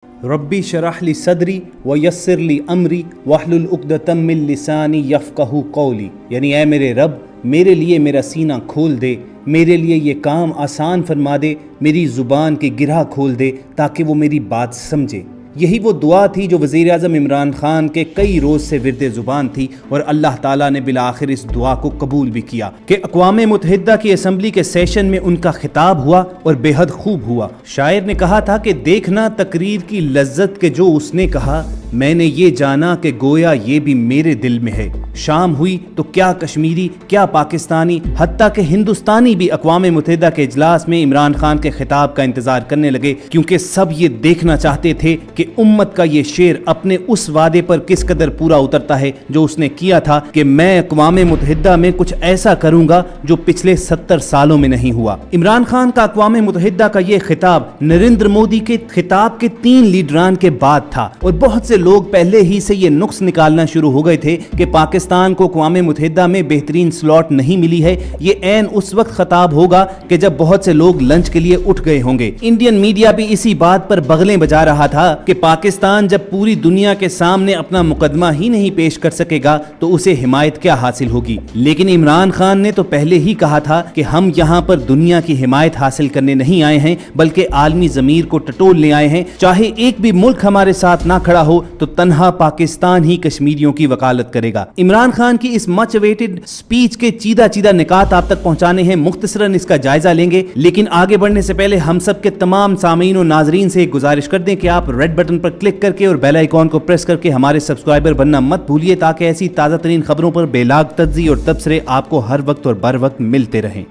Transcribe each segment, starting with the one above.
ربی شرح لی صدری ویسر لی امری واحلل عقدۃ من لسانی یفقہوا قولی، یعنی اے میرے رب میرے لیے میرا سینہ کھول دے، میرے لیے یہ کام آسان فرما دے، میری زبان کے گرہ کھول دے تاکہ وہ میری بات سمجھے۔ یہی وہ دعا تھی جو وزیر اعظم عمران خان کے کئی روز سے ورد زبان تھی، اور اللہ تعالیٰ نے بالآخر اس دعا کو قبول بھی کیا کہ اقوام متحدہ کی اسمبلی کے سیشن میں ان کا خطاب ہوا اور بے حد خوب ہوا۔ شاعر نے کہا تھا کہ دیکھنا تقریر کی لذت کہ جو اس نے کہا، میں نے یہ جانا کہ گویا یہ بھی میرے دل میں ہے۔ شام ہوئی تو کیا کشمیری، کیا پاکستانی، حتیٰ کہ ہندوستانی بھی اقوام متحدہ کے اجلاس میں عمران خان کے خطاب کا انتظار کرنے لگے، کیونکہ سب یہ دیکھنا چاہتے تھے کہ امت کا یہ شیر اپنے اس وعدے پر کس قدر پورا اترتا ہے جو اس نے کیا تھا کہ میں اقوام متحدہ میں کچھ ایسا کروں گا جو پچھلے 70 سالوں میں نہیں ہوا۔ عمران خان کا اقوام متحدہ کا یہ خطاب نریندر مودی کے خطاب کے 3 لیڈران کے بعد تھا، اور بہت سے لوگ پہلے ہی سے یہ نقص نکالنا شروع ہو گئے تھے کہ پاکستان کو اقوام متحدہ میں بہترین سلاٹ نہیں ملی ہے۔ یہ عین اس وقت خطاب ہوگا کہ جب بہت سے لوگ لنچ کے لیے اٹھ گئے ہوں گے۔ انڈین میڈیا بھی اسی بات پر بغلیں بجا رہا تھا کہ پاکستان جب پوری دنیا کے سامنے اپنا مقدمہ ہی نہیں پیش کر سکے گا تو اسے حمایت کیا حاصل ہوگی۔ لیکن عمران خان نے تو پہلے ہی کہا تھا کہ ہم یہاں پر دنیا کی حمایت حاصل کرنے نہیں آئے ہیں، بلکہ عالمی ضمیر کو ٹٹولنے آئے ہیں۔ چاہے ایک بھی ملک ہمارے ساتھ نہ کھڑا ہو تو تنہا پاکستان ہی کشمیریوں کی وکالت کرے گا۔ عمران خان کی اس مچ اویٹڈ سپیچ کے چیدہ نکات آپ تک پہنچانے ہیں، مختصراً اس کا جائزہ لیں گے، لیکن آگے بڑھنے سے پہلے ہم سب کے تمام سامعین و ناظرین سے ایک گزارش کر دیں کہ آپ ریڈ بٹن پر کلک کر کے اور بیل آئیکن کو پریس کر کے ہمارے سبسکرائبر بننا مت بھولیے، تاکہ ایسی تازہ ترین خبروں پر بے لاگ تجزیے اور تبصرے آپ کو ہر وقت اور بر وقت ملتے رہیں۔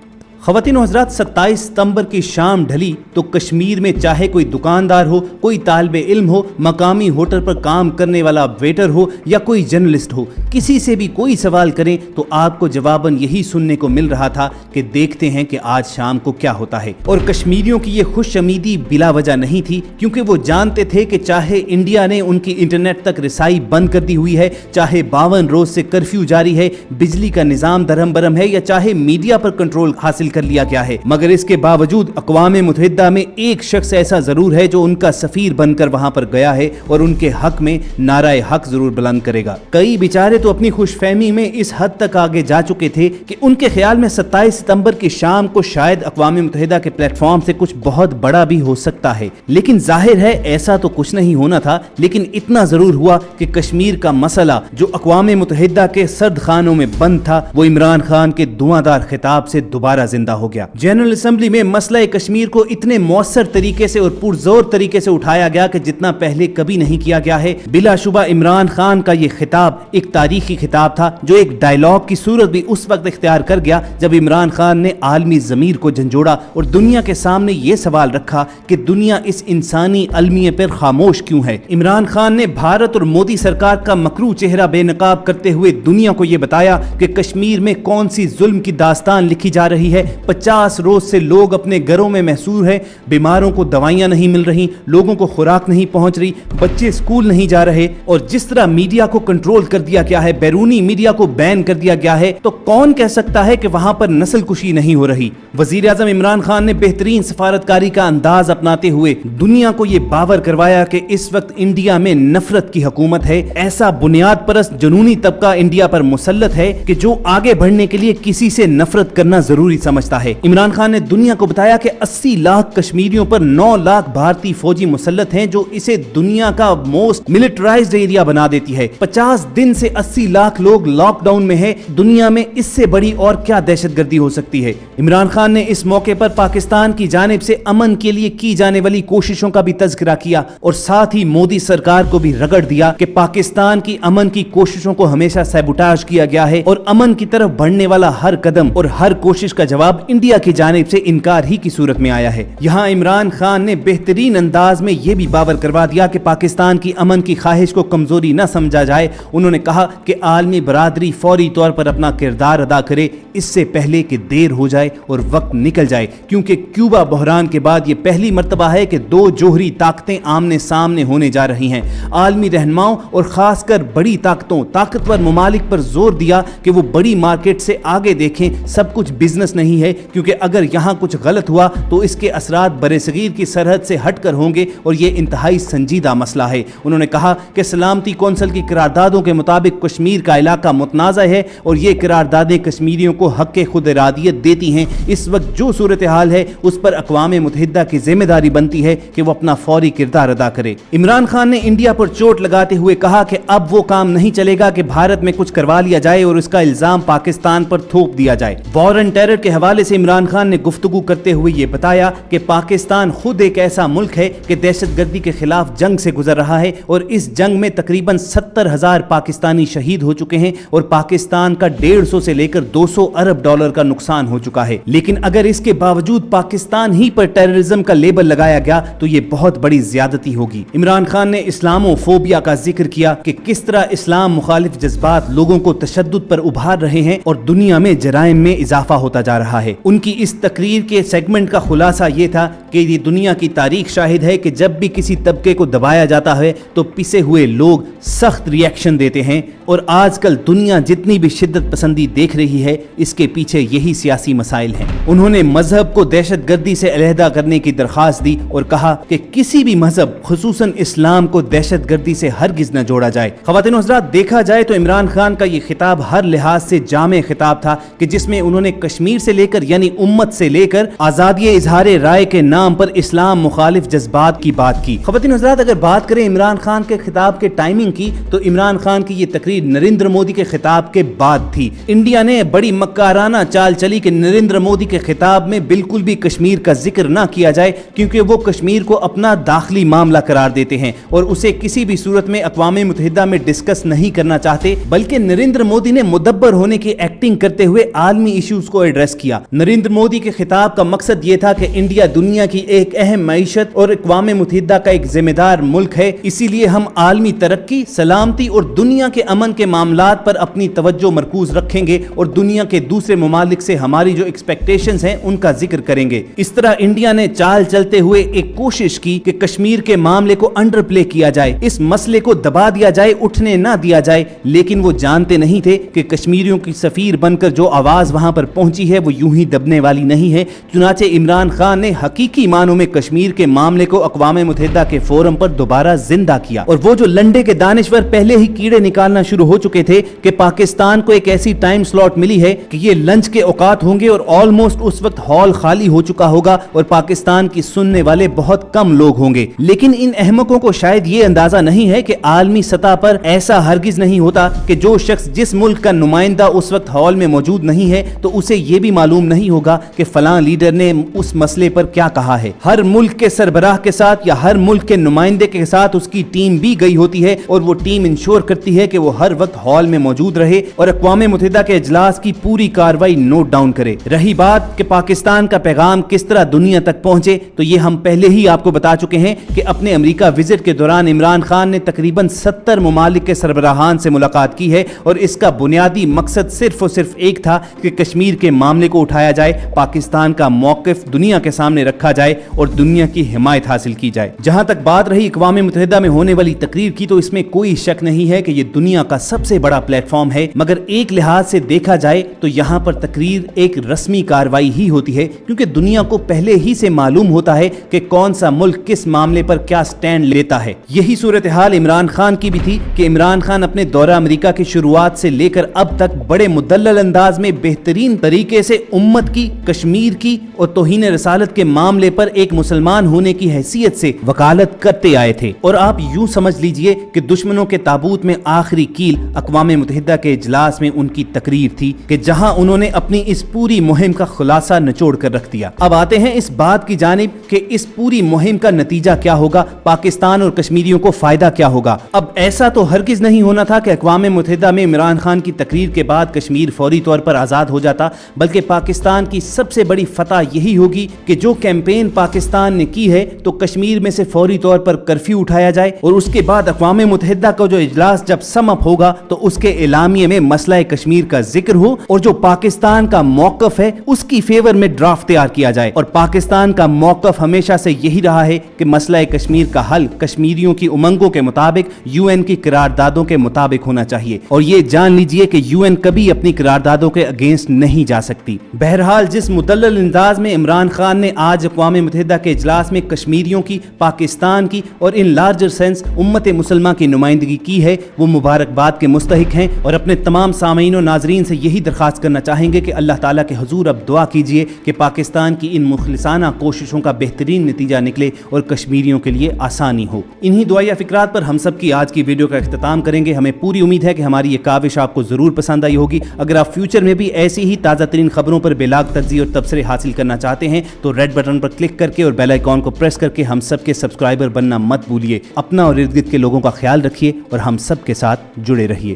خواتین و حضرات، 27 ستمبر کی شام ڈھلی تو کشمیر میں چاہے کوئی دکاندار ہو، کوئی طالب علم ہو، مقامی ہوٹل پر کام کرنے والا ویٹر ہو یا کوئی جرنلسٹ ہو، کسی سے بھی کوئی سوال کریں تو آپ کو جواباً یہی سننے کو مل رہا تھا کہ دیکھتے ہیں کہ آج شام کو کیا ہوتا ہے۔ اور کشمیریوں کی یہ خوش امیدی بلا وجہ نہیں تھی، کیونکہ وہ جانتے تھے کہ چاہے انڈیا نے ان کی انٹرنیٹ تک رسائی بند کر دی ہوئی ہے، چاہے 52 روز سے کرفیو جاری ہے، بجلی کا نظام درہم برہم ہے، یا چاہے میڈیا پر کنٹرول حاصل کر لیا گیا ہے، مگر اس کے باوجود اقوام متحدہ میں ایک شخص ایسا ضرور ہے جو ان کا سفیر بن کر وہاں پر گیا ہے اور ان کے حق میں نعرہ حق ضرور بلند کرے گا۔ کئی بیچارے تو اپنی خوش فہمی میں اس حد تک آگے جا چکے تھے کہ ان کے خیال میں 27 ستمبر کی شام کو شاید اقوام متحدہ کے پلیٹ فارم سے کچھ بہت بڑا بھی ہو سکتا ہے، لیکن ظاہر ہے ایسا تو کچھ نہیں ہونا تھا۔ لیکن اتنا ضرور ہوا کہ کشمیر کا مسئلہ جو اقوام متحدہ کے سرد خانوں میں بند تھا، وہ عمران خان کے دھواں دار خطاب سے دوبارہ زندہ ہو گیا۔ جنرل اسمبلی میں مسئلہ کشمیر کو اتنے مؤثر طریقے سے اور پرزور طریقے سے اٹھایا گیا کہ جتنا پہلے کبھی نہیں کیا گیا ہے۔ بلا شبہ عمران خان کا یہ خطاب ایک تاریخی خطاب تھا جو ایک ڈائلاگ کی صورت بھی اس وقت اختیار کر گیا جب عمران خان نے عالمی ضمیر کو جھنجھوڑا اور دنیا کے سامنے یہ سوال رکھا کہ دنیا اس انسانی المیے پر خاموش کیوں ہے۔ عمران خان نے بھارت اور مودی سرکار کا مکروہ چہرہ بے نقاب کرتے ہوئے دنیا کو یہ بتایا کہ کشمیر میں کون سی ظلم کی داستان لکھی جا رہی ہے۔ 50 روز سے لوگ اپنے گھروں میں محصور ہیں، بیماروں کو دوائیاں نہیں مل رہی، لوگوں کو خوراک نہیں پہنچ رہی، بچے اسکول نہیں جا رہے، اور جس طرح میڈیا کو کنٹرول کر دیا گیا ہے، بیرونی میڈیا کو بین کر دیا گیا ہے، تو کون کہہ سکتا ہے کہ وہاں پر نسل کشی نہیں ہو رہی۔ وزیر اعظم عمران خان نے بہترین سفارتکاری کا انداز اپناتے ہوئے دنیا کو یہ باور کروایا کہ اس وقت انڈیا میں نفرت کی حکومت ہے، ایسا بنیاد پرست جنونی طبقہ انڈیا پر مسلط ہے کہ جو آگے بڑھنے کے لیے کسی سے نفرت کرنا ضروری سمجھتا ہے۔ عمران خان نے دنیا کو بتایا کہ 80 لاکھ کشمیریوں پر 9 لاکھ بھارتی فوجی مسلط ہیں، جو اسے دنیا کا موسٹ ملٹرائزڈ ایریا بنا دیتی ہے۔ 50 دن سے 80 لاکھ لوگ لاک ڈاؤن میں ہیں، دنیا میں اس سے بڑی اور کیا دہشت گردی ہو سکتی ہے۔ عمران خان نے اس موقع پر پاکستان کی جانب سے امن کے لیے کی جانے والی کوششوں کا بھی تذکرہ کیا، اور ساتھ ہی مودی سرکار کو بھی رگڑ دیا کہ پاکستان کی امن کی کوششوں کو ہمیشہ سیبوٹاژ کیا گیا ہے، اور امن کی طرف بڑھنے والا ہر قدم اور ہر کوشش کا جواب انڈیا کی جانب سے انکار ہی کی صورت میں آیا ہے۔ یہاں عمران خان نے بہترین انداز میں یہ بھی باور کروا دیا کہ پاکستان کی امن کی خواہش کو کمزوری نہ سمجھا جائے۔ انہوں نے کہا کہ عالمی برادری فوری طور پر اپنا کردار ادا کرے، اس سے پہلے کہ دیر ہو جائے اور وقت نکل جائے، کیونکہ کیوبا بحران کے بعد یہ پہلی مرتبہ ہے کہ 2 جوہری طاقتیں آمنے سامنے ہونے جا رہی ہیں۔ عالمی رہنماؤں اور خاص کر بڑی طاقتوں، طاقتور ممالک پر زور دیا کہ وہ بڑی مارکیٹ سے آگے دیکھیں، سب کچھ بزنس نہیں نہیں ہے, کیونکہ اگر یہاں کچھ غلط ہوا تو اس کے اثرات برصغیر کی سرحد سے ہٹ کر ہوں گے اور یہ انتہائی سنجیدہ مسئلہ ہے. انہوں نے کہا کہ سلامتی کونسل کی قراردادوں کے مطابق کشمیر کا علاقہ متنازع ہے اور یہ قراردادیں کشمیریوں کو حق خود ارادیت دیتی ہیں. اس وقت جو صورتحال ہے اس پر اقوام متحدہ کی ذمہ داری بنتی ہے کہ وہ اپنا فوری کردار ادا کرے. عمران خان نے انڈیا پر چوٹ لگاتے ہوئے کہا کہ اب وہ کام نہیں چلے گا کہ بھارت میں کچھ کروا لیا جائے اور اس کا الزام پاکستان پر تھوپ دیا جائے. وار اینڈ ٹیرر کے حوالے سے عمران خان نے گفتگو کرتے ہوئے یہ بتایا کہ پاکستان خود ایک ایسا ملک ہے کہ دہشت گردی کے خلاف جنگ سے گزر رہا ہے اور اس جنگ میں تقریباً 70,000 پاکستانی شہید ہو چکے ہیں اور پاکستان کا 150 سے لے کر 200 ارب ڈالر کا نقصان ہو چکا ہے. لیکن اگر اس کے باوجود پاکستان ہی پر ٹیررزم کا لیبل لگایا گیا تو یہ بہت بڑی زیادتی ہوگی. عمران خان نے اسلامو فوبیا کا ذکر کیا کہ کس طرح اسلام مخالف جذبات لوگوں کو تشدد پر ابھار رہے ہیں اور دنیا میں جرائم میں اضافہ ہوتا جا رہا ہے. ان کی اس تقریر کے سیگمنٹ کا خلاصہ یہ تھا کہ یہ دنیا کی تاریخ شاہد ہے کہ جب بھی کسی طبقے کو دبایا جاتا ہے تو پسے ہوئے لوگ سخت ری ایکشن دیتے ہیں اور آج کل دنیا جتنی بھی شدت پسندی دیکھ رہی ہے اس کے پیچھے یہی سیاسی مسائل ہیں. انہوں نے مذہب کو دہشت گردی سے علیحدہ کرنے کی درخواست دی اور کہا کہ کسی بھی مذہب خصوصاً اسلام کو دہشت گردی سے ہرگز نہ جوڑا جائے. خواتین و حضرات, دیکھا جائے تو عمران خان کا یہ خطاب ہر لحاظ سے جامع خطاب تھا کہ جس میں انہوں نے کشمیر سے لے کر یعنی امت سے لے کر آزادی اظہار رائے کے نام پر اسلام مخالف جذبات کی بات کی. خواتین و حضرات, اگر بات کریں عمران خان کے خطاب کے ٹائمنگ کی تو عمران خان کی یہ تقریر نریندر مودی کے خطاب کے بعد تھی. انڈیا نے بڑی مکارانہ چال چلی کہ نریندر مودی کے خطاب میں بالکل بھی کشمیر کا ذکر نہ کیا جائے کیونکہ وہ کشمیر کو اپنا داخلی معاملہ قرار دیتے ہیں اور اسے کسی بھی صورت میں اقوام متحدہ میں ڈسکس نہیں کرنا چاہتے, بلکہ نریندر مودی نے مدبر ہونے کی ایکٹنگ کرتے ہوئے عالمی ایشوز کو ایڈریس کیا. نریندر مودی کے خطاب کا مقصد یہ تھا کہ انڈیا دنیا کی ایک اہم معیشت اور اقوام متحدہ کا ایک ذمہ دار ملک ہے, اسی لیے ہم عالمی ترقی, سلامتی اور دنیا کے امن کے معاملات پر اپنی توجہ مرکوز رکھیں گے اور دنیا کے دوسرے ممالک سے ہماری جو ایکسپیکٹیشنز ہیں ان کا ذکر کریں گے. اس طرح انڈیا نے چال چلتے ہوئے ایک کوشش کی کہ کشمیر کے معاملے کو انڈر پلے کیا جائے, اس مسئلے کو دبا دیا جائے, اٹھنے نہ دیا جائے. لیکن وہ جانتے نہیں تھے کہ کشمیریوں کی سفیر بن کر جو آواز وہاں پر پہنچی ہے وہ یوں ہی دبنے والی نہیں ہے. چنانچہ عمران خان نے حقیقی معنوں میں کشمیر کے معاملے کو اقوام متحدہ کے فورم پر دوبارہ زندہ کیا اور وہ جو لنڈے کے دانشور پہلے ہی کیڑے نکالنا شروع ہو چکے تھے کہ پاکستان کو ایک ایسی ٹائم سلاٹ ملی ہے کہ یہ لنچ کے اوقات ہوں گے اور آلموسٹ اس وقت ہال خالی ہو چکا ہوگا اور پاکستان کی سننے والے بہت کم لوگ ہوں گے. لیکن ان احمقوں کو شاید یہ اندازہ نہیں ہے کہ عالمی سطح پر ایسا ہرگز نہیں ہوتا کہ جو شخص جس ملک کا نمائندہ اس وقت ہال میں موجود نہیں ہے تو اسے یہ بھی معلوم نہیں ہوگا کہ فلاں لیڈر نے اس مسئلے پر کیا کہا ہے. ہر ملک کے سربراہ کے ساتھ یا ہر ملک کے نمائندے کے ساتھ اس کی ٹیم بھی گئی ہوتی ہے اور وہ ٹیم انشور کرتی ہے کہ وہ ہر وقت ہال میں موجود رہے اور اقوام متحدہ کے اجلاس کی پوری کارروائی نوٹ ڈاؤن کرے. رہی بات کہ پاکستان کا پیغام کس طرح دنیا تک پہنچے تو یہ ہم پہلے ہی آپ کو بتا چکے ہیں کہ اپنے امریکہ وزٹ کے دوران عمران خان نے تقریباً 70 ممالک کے سربراہان سے ملاقات کی ہے اور اس کا بنیادی مقصد صرف اور صرف ایک تھا کہ کشمیر کے معاملے کو اٹھایا جائے, پاکستان کا موقف دنیا کے سامنے رکھا جائے اور دنیا کی حمایت حاصل کی جائے. جہاں تک بات رہی اقوام متحدہ میں ہونے والی تقریر کی تو اس میں کوئی شک نہیں ہے کہ یہ دنیا کا سب سے بڑا پلیٹ فارم ہے, مگر ایک لحاظ سے دیکھا جائے تو یہاں پر تقریر ایک رسمی کارروائی ہی ہوتی ہے کیونکہ دنیا کو پہلے ہی سے معلوم ہوتا ہے کہ کون سا ملک کس معاملے پر کیا سٹینڈ لیتا ہے. یہی صورتحال عمران خان کی بھی تھی کہ عمران خان اپنے دورہ امریکہ کی شروعات سے لے کر اب تک بڑے مدلل انداز میں بہترین طریقے سے امت کی, کشمیر کی اور توہین رسالت کے معاملے پر ایک مسلمان ہونے کی حیثیت سے وکالت کرتے آئے تھے. اور آپ یوں سمجھ لیجئے کہ دشمنوں کے تابوت میں آخری کیل اقوام متحدہ کے اجلاس میں ان کی تقریر تھی کہ جہاں انہوں نے اپنی اس پوری مہم کا خلاصہ نچوڑ کر رکھ دیا. اب آتے ہیں اس بات کی جانب کہ اس پوری مہم کا نتیجہ کیا ہوگا, پاکستان اور کشمیریوں کو فائدہ کیا ہوگا. اب ایسا تو ہرگز نہیں ہونا تھا کہ اقوام متحدہ میں عمران خان کی تقریر کے بعد کشمیر فوری طور پر آزاد ہو جاتا, بلکہ پاکستان کی سب سے بڑی فتح یہی ہوگی کہ جو کیمپین پاکستان نے کی ہے تو کشمیر میں سے فوری طور پر کرفیو اٹھایا جائے اور اس کے بعد اقوام متحدہ کا جو اجلاس جب سم اپ ہوگا تو اس کے اعلامیے میں مسئلہ کشمیر کا ذکر ہو اور جو پاکستان کا موقف ہے اس کی فیور میں ڈرافٹ تیار کیا جائے. اور پاکستان کا موقف ہمیشہ سے یہی رہا ہے کہ مسئلہ کشمیر کا حل کشمیریوں کی امنگوں کے مطابق یو این کی قراردادوں کے مطابق ہونا چاہیے. اور یہ جان لیجئے کہ یو این کبھی اپنی قراردادوں کے اگینسٹ نہیں جا سکتی. بہرحال جس مدلل انداز میں عمران خان نے آج اقوام متحدہ کے اجلاس میں کشمیریوں کی، پاکستان کی اور ان لارجر سینس امت مسلمہ کی نمائندگی کی ہے وہ مبارکباد کے مستحق ہیں. اور اپنے تمام سامعین و ناظرین سے یہی درخواست کرنا چاہیں گے کہ اللہ تعالیٰ کے حضور اب دعا کیجئے کہ پاکستان کی ان مخلصانہ کوششوں کا بہترین نتیجہ نکلے اور کشمیریوں کے لیے آسانی ہو. انہی دعائیہ فکرات پر ہم سب کی آج کی ویڈیو کا اختتام کریں گے. ہمیں پوری امید ہے کہ ہماری یہ کاوش آپ کو ضرور پسند آئی ہوگی. اگر آپ فیوچر میں بھی ایسی ہی تازہ ترین خبروں پر بلاگ تجزیے اور تبصرے حاصل کرنا چاہتے ہیں تو ریڈ بٹن پر کلک کر کے اور بیل آئیکن کو پریس کر کے ہم سب کے سبسکرائبر بننا مت بھولیے. اپنا اور ارد گرد کے لوگوں کا خیال رکھیے اور ہم سب کے ساتھ جڑے رہیے.